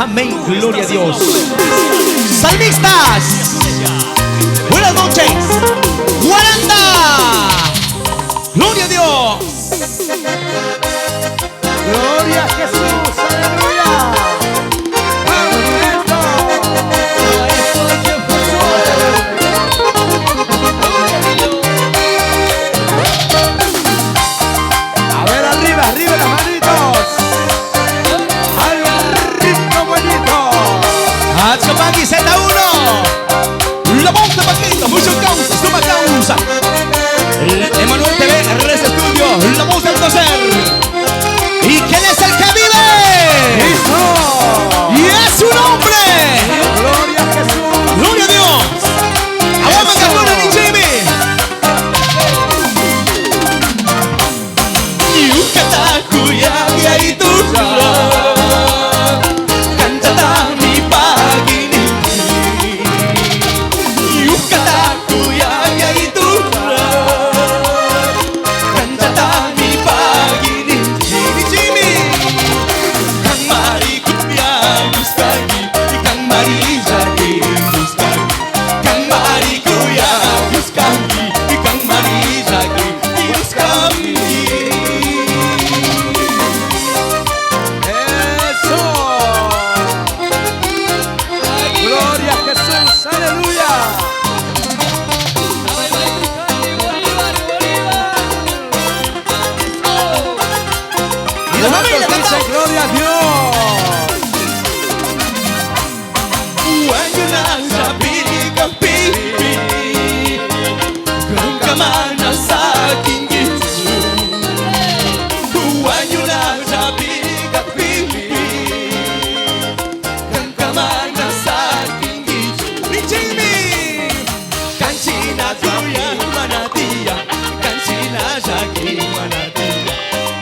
Amén, gloria a Dios. Salmistas, buenas noches. Guaranda, gloria a Dios. Gloria a Jesús, aleluya. A ver, arriba, arriba las manitos. Al ritmo bonito. Atzapangui Z1. La voz de Paquito, mucho causa, suma causa. Emanuel TV, Res Estudio, la voz del placer. ¿Y quién es el que vive? ¡Cristo! ¡Y es su nombre! ¡Gloria a Jesús! ¡Gloria a Dios! ¡Aguama Cardona ni Jimmy! Yucatacuya y tu cantata mi pagini. Yucatacuya y tu cantata mi pagini. Jimmy, Kang Marikuya Gustagi, Kang Marizaki Gustagi, Kang Marikuya Gustagi, Kang Marizaki Gustagi. ¡Eso! ¡Gloria a Jesús! ¡Aleluya! Y la familia Dice, cantamos. ¡gloria a Dios! Wanyuna piga pipi, kamana saking gizu. Wanyuna piga pipi, kamana saking gizu. Jimmy, kanchina tuya manatia, kanchina jaki manatia,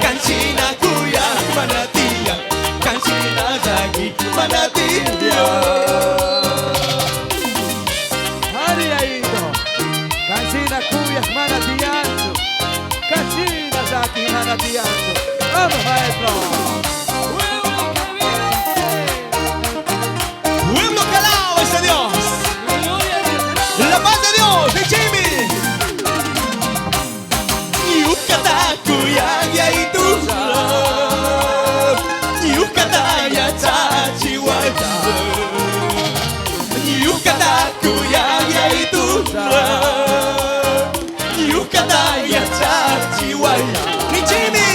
kanchina tuya manatia, kanchina jaki manatia. Cancina cuyas manatianzo, cancina zaki manatianzo. ¡Vamos, maestro! Pueblo que alaba a ese Dios. La paz de Dios de Jimmy. Yucatacuya y tu Yucataya chachihuaya. Yucatacuya y tu Yucataya chachihuaya. Mi Jimmy.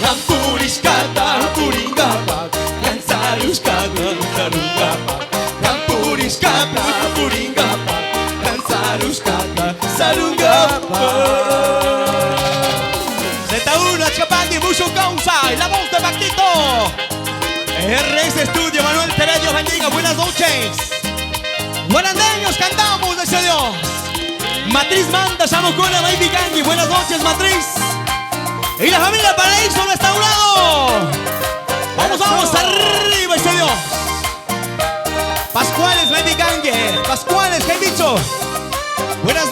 Kampurishkata puringapa, kansarushkata sarungapa, kampurishkata puringapa, kansarushkata sarungapa. Z1, Achapandi, mucho causa y la voz de Paquito. RS Estudio, Manuel TV, Dios bendiga, buenas noches. Guarandeños cantamos, desde Dios. Matriz manda, Samocona, Baby Gangi, buenas noches, Matriz. Y la familia Paraíso restaurado. Vamos arriba ese Dios. Pascuales, Baby Gangue. Pascuales, ¿qué he dicho? Buenas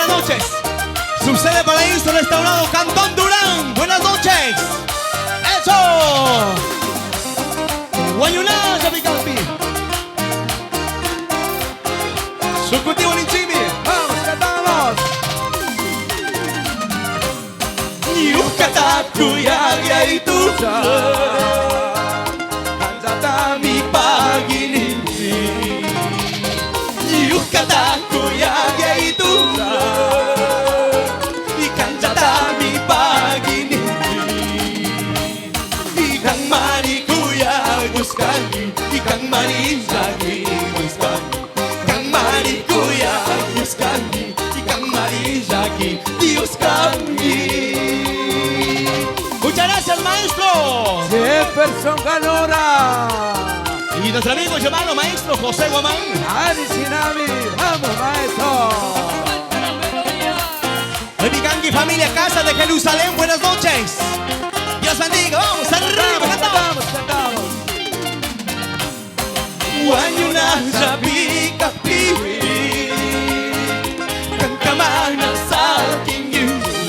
noches. Sucede Paraíso restaurado, Cantón Durán. Buenas noches. Eso. Guayuná, Yabicampi. Sucutivo Ninchimi. ¡Vamos, cantamos! Yucatacuya y tu cantata mi pagini. Yucatacuya y tu cantata mi pagini. Kang Marikuya Gustagi, Kang Marizaki Gustagi, Kang Marikuya Gustagi, Kang Marizaki Gustagi. Muchas gracias, maestro. Siempre son ganora. Y nuestro amigo llamado maestro José Guamán. Ari Sinami, vamos, maestro. Baby Gangi, familia Casa de Jerusalén, buenas noches. Dios bendiga, vamos arriba, cantamos. Cantamos. Wanyuna Zabika Pipi, Kankamana Saking Yuzu.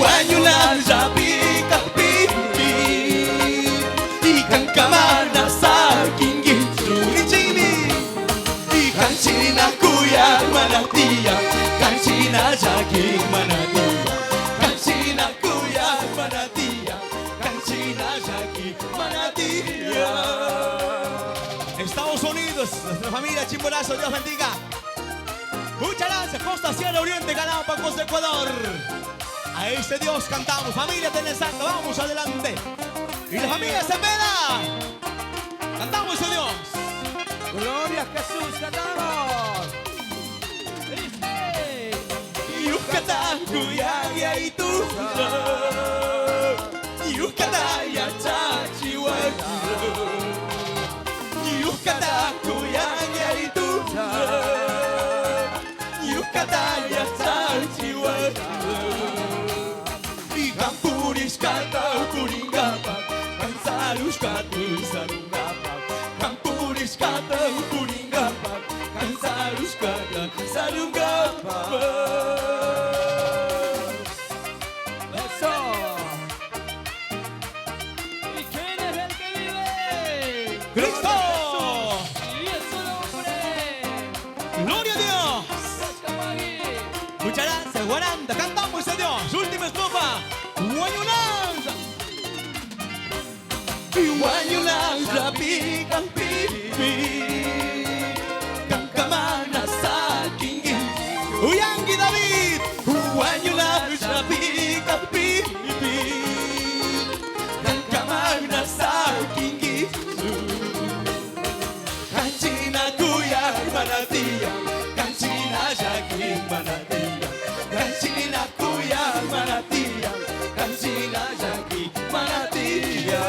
Wanyuna Zabika Pipi, manatía. Estados Unidos, nuestra familia Chimborazo, Dios bendiga. Muchas gracias, Costa Sierra Oriente, Galápagos de Ecuador. A ese Dios cantamos, familia Tenesaca, vamos adelante. Y la familia Cepeda, cantamos ese Dios. Gloria a Jesús, cantamos. Yucatán, Cuyaya y Tuja. Yucatán, Yachachihuayá. Yucatán, Cuyaya y Tuja. Yucatán, Yachachihuayá. Y Campuris, Cata, Puringapa. Cansarus, Catu, Sarungapa. Campuris, Cata, Puringapa. Cansarus, Cata, Sarungapa. Eso. ¿Y quién es el que vive? ¡Cristo! Y es su nombre. ¡Gloria a Dios! Rascamagui. Muchas gracias, Guaranda. Cantamos ese Dios. Última estrofa. Guayulanza. Guayulanza, pica, pipi. Cancamana, saquingui. Uyangi, David. Guayulanza, pica, pipi. Cancamana, saquingui. Canchina, cuya, manatía. Canchina, yaqui, manatía. Canchina, cuya, manatía. Canchina, yaqui, manatía.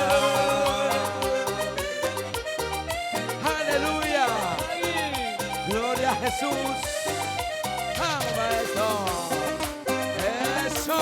Aleluya. Gloria a Jesús. Vamos, maestro. Eso.